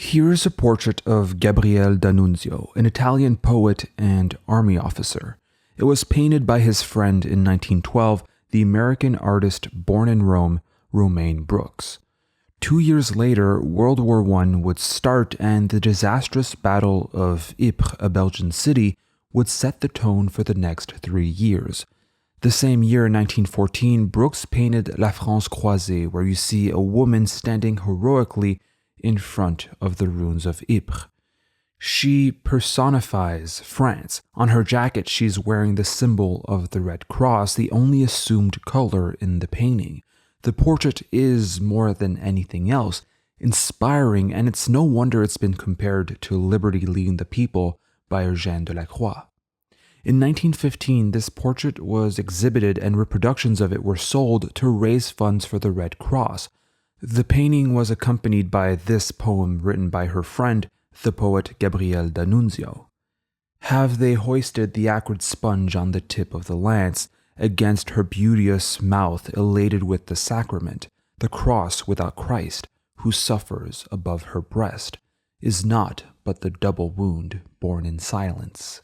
Here's a portrait of Gabriele D'Annunzio, an Italian poet and army officer. It was painted by his friend in 1912, the American artist born in Rome, Romaine Brooks. 2 years later, World War I would start, and the disastrous Battle of Ypres, a Belgian city, would set the tone for the next 3 years. The same year, 1914, Brooks painted La France Quasimodo, where you see a woman standing heroically in front of the ruins of Ypres. She personifies France. On her jacket, she's wearing the symbol of the Red Cross, the only assumed color in the painting. The portrait is, more than anything else, inspiring, and it's no wonder it's been compared to Liberty Leading the People by Eugène Delacroix. In 1915, this portrait was exhibited and reproductions of it were sold to raise funds for the Red Cross. The painting was accompanied by this poem written by her friend, the poet Gabriele D'Annunzio. Have they hoisted the acrid sponge on the tip of the lance, against her beauteous mouth elated with the sacrament, the cross without Christ, who suffers above her breast, is not but the double wound borne in silence.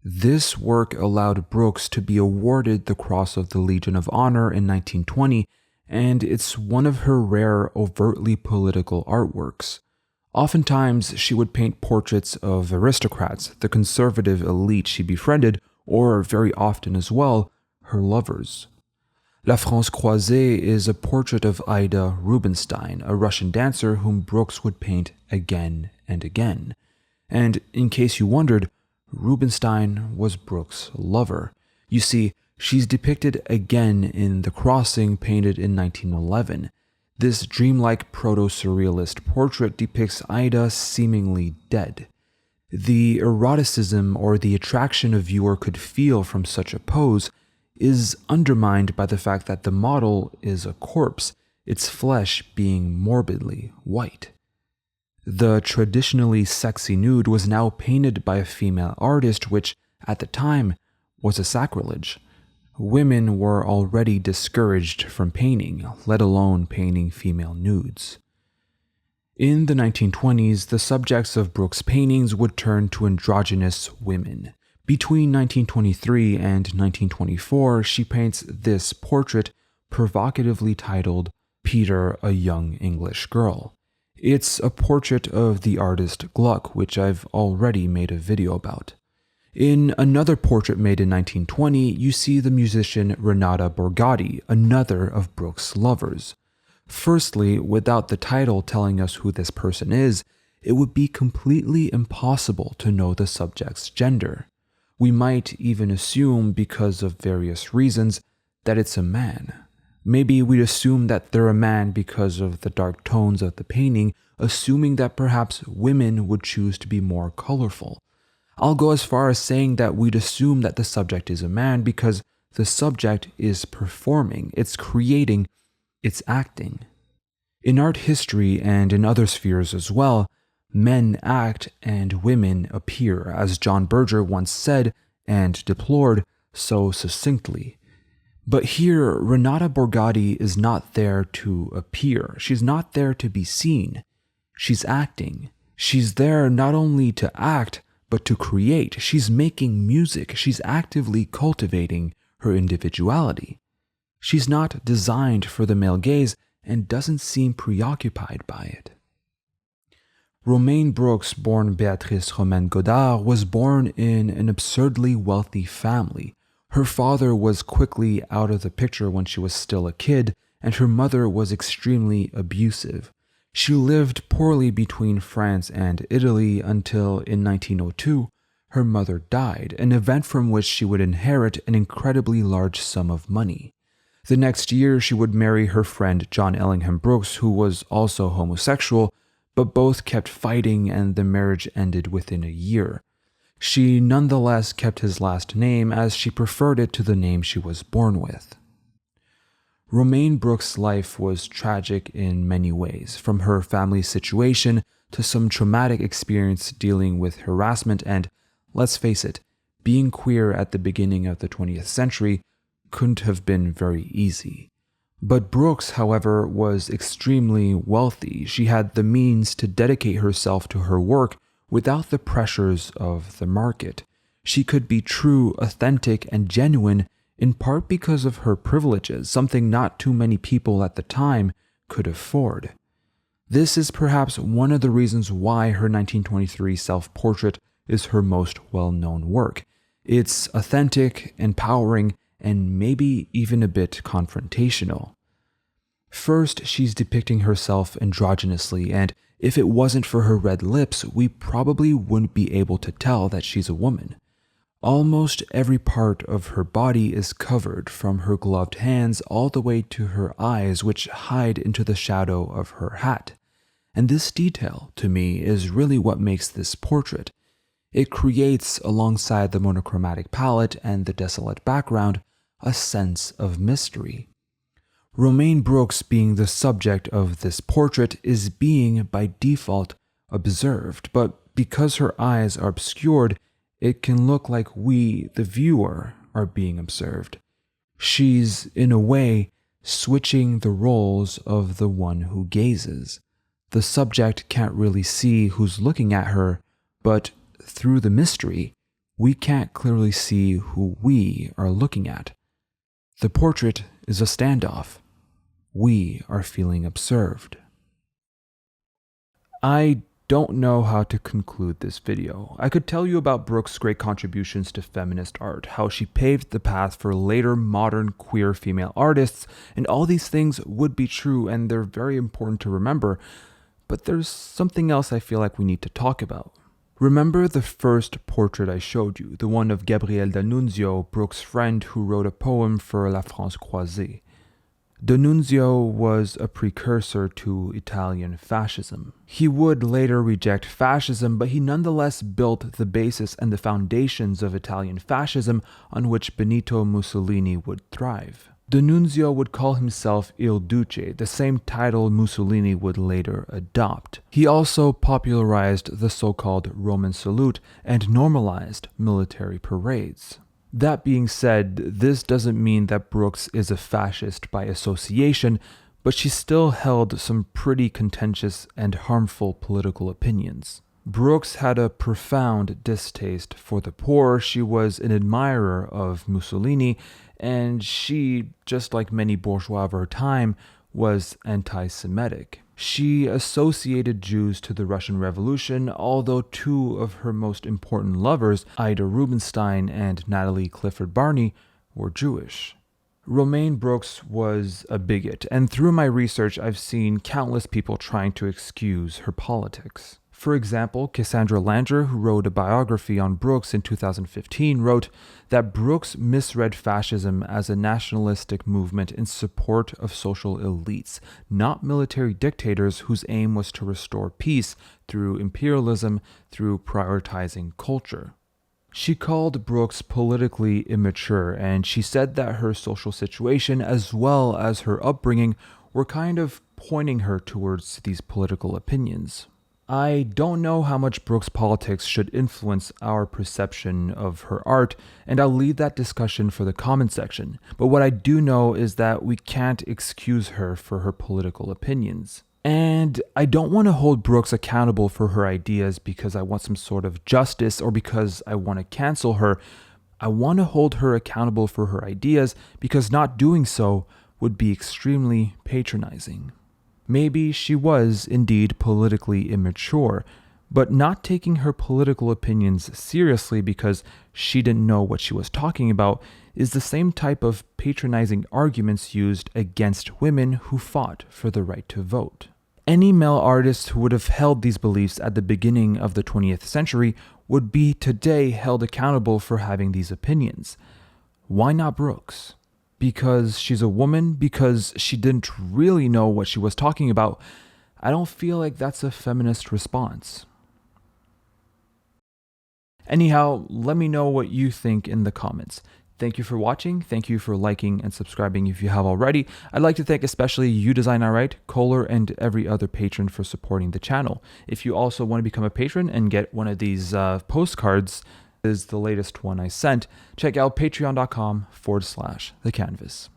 This work allowed Brooks to be awarded the Cross of the Legion of Honor in 1920, and it's one of her rare overtly political artworks. Oftentimes, she would paint portraits of aristocrats, the conservative elite she befriended, or very often as well, her lovers. La France Croisée is a portrait of Ida Rubinstein, a Russian dancer whom Brooks would paint again and again. And in case you wondered, Rubinstein was Brooks' lover. You see, she's depicted again in The Crossing, painted in 1911. This dreamlike proto-surrealist portrait depicts Ida seemingly dead. The eroticism or the attraction a viewer could feel from such a pose is undermined by the fact that the model is a corpse, its flesh being morbidly white. The traditionally sexy nude was now painted by a female artist, which, at the time, was a sacrilege. Women were already discouraged from painting, let alone painting female nudes. In the 1920s, the subjects of Brooks' paintings would turn to androgynous women. Between 1923 and 1924, she paints this portrait, provocatively titled Peter, a Young English Girl. It's a portrait of the artist Gluck, which I've already made a video about. In another portrait made in 1920, you see the musician Renata Borgatti, another of Brooks' lovers. Firstly, without the title telling us who this person is, it would be completely impossible to know the subject's gender. We might even assume, because of various reasons, that it's a man. Maybe we'd assume that they're a man because of the dark tones of the painting, assuming that perhaps women would choose to be more colorful. I'll go as far as saying that we'd assume that the subject is a man because the subject is performing, it's creating, it's acting. In art history and in other spheres as well, men act and women appear, as John Berger once said and deplored so succinctly. But here, Renata Borgatti is not there to appear. She's not there to be seen. She's acting. She's there not only to act, but to create. She's making music. She's actively cultivating her individuality. She's not designed for the male gaze and doesn't seem preoccupied by it. Romaine Brooks, born Béatrice Romaine Godard, was born in an absurdly wealthy family. Her father was quickly out of the picture when she was still a kid, and her mother was extremely abusive. She lived poorly between France and Italy until, in 1902, her mother died, an event from which she would inherit an incredibly large sum of money. The next year, she would marry her friend John Ellingham Brooks, who was also homosexual, but both kept fighting and the marriage ended within a year. She nonetheless kept his last name as she preferred it to the name she was born with. Romaine Brooks' life was tragic in many ways, from her family situation to some traumatic experience dealing with harassment and, let's face it, being queer at the beginning of the 20th century couldn't have been very easy. But Brooks, however, was extremely wealthy. She had the means to dedicate herself to her work without the pressures of the market. She could be true, authentic, and genuine in part because of her privileges, something not too many people at the time could afford. This is perhaps one of the reasons why her 1923 self-portrait is her most well-known work. It's authentic, empowering, and maybe even a bit confrontational. First, she's depicting herself androgynously, and if it wasn't for her red lips, we probably wouldn't be able to tell that she's a woman. Almost every part of her body is covered, from her gloved hands all the way to her eyes, which hide into the shadow of her hat. And this detail, to me, is really what makes this portrait. It creates, alongside the monochromatic palette and the desolate background, a sense of mystery. Romaine Brooks, being the subject of this portrait, is being, by default, observed, but because her eyes are obscured, it can look like we, the viewer, are being observed. She's, in a way, switching the roles of the one who gazes. The subject can't really see who's looking at her, but through the mystery, we can't clearly see who we are looking at. The portrait is a standoff. We are feeling observed. I don't know how to conclude this video. I could tell you about Brooks' great contributions to feminist art, how she paved the path for later modern queer female artists, and all these things would be true and they're very important to remember, but there's something else I feel like we need to talk about. Remember the first portrait I showed you, the one of Gabriel D'Annunzio, Brooks' friend who wrote a poem for La France Quasimodo. D'Annunzio was a precursor to Italian fascism. He would later reject fascism, but he nonetheless built the basis and the foundations of Italian fascism on which Benito Mussolini would thrive. D'Annunzio would call himself Il Duce, the same title Mussolini would later adopt. He also popularized the so-called Roman salute and normalized military parades. That being said, this doesn't mean that Brooks is a fascist by association, but she still held some pretty contentious and harmful political opinions. Brooks had a profound distaste for the poor. She was an admirer of Mussolini, and she, just like many bourgeois of her time, was anti-Semitic. She associated Jews to the Russian Revolution, although two of her most important lovers, Ida Rubinstein and Natalie Clifford Barney, were Jewish. Romaine Brooks was a bigot, and through my research I've seen countless people trying to excuse her politics. For example, Cassandra Langer, who wrote a biography on Brooks in 2015, wrote that Brooks misread fascism as a nationalistic movement in support of social elites, not military dictators whose aim was to restore peace through imperialism, through prioritizing culture. She called Brooks politically immature, and she said that her social situation as well as her upbringing were kind of pointing her towards these political opinions. I don't know how much Brooks' politics should influence our perception of her art, and I'll leave that discussion for the comment section, but what I do know is that we can't excuse her for her political opinions. And I don't want to hold Brooks accountable for her ideas because I want some sort of justice or because I want to cancel her. I want to hold her accountable for her ideas because not doing so would be extremely patronizing. Maybe she was indeed politically immature, but not taking her political opinions seriously because she didn't know what she was talking about is the same type of patronizing arguments used against women who fought for the right to vote. Any male artist who would have held these beliefs at the beginning of the 20th century would be today held accountable for having these opinions. Why not Brooks? Because she's a woman? Because she didn't really know what she was talking about? I don't feel like that's a feminist response. Anyhow, let me know what you think in the comments. Thank you for watching. Thank you for liking and subscribing if you have already. I'd like to thank especially You Design Alright, Kohler, and every other patron for supporting the channel. If you also want to become a patron and get one of these postcards, is the latest one I sent, check out patreon.com/thecanvas.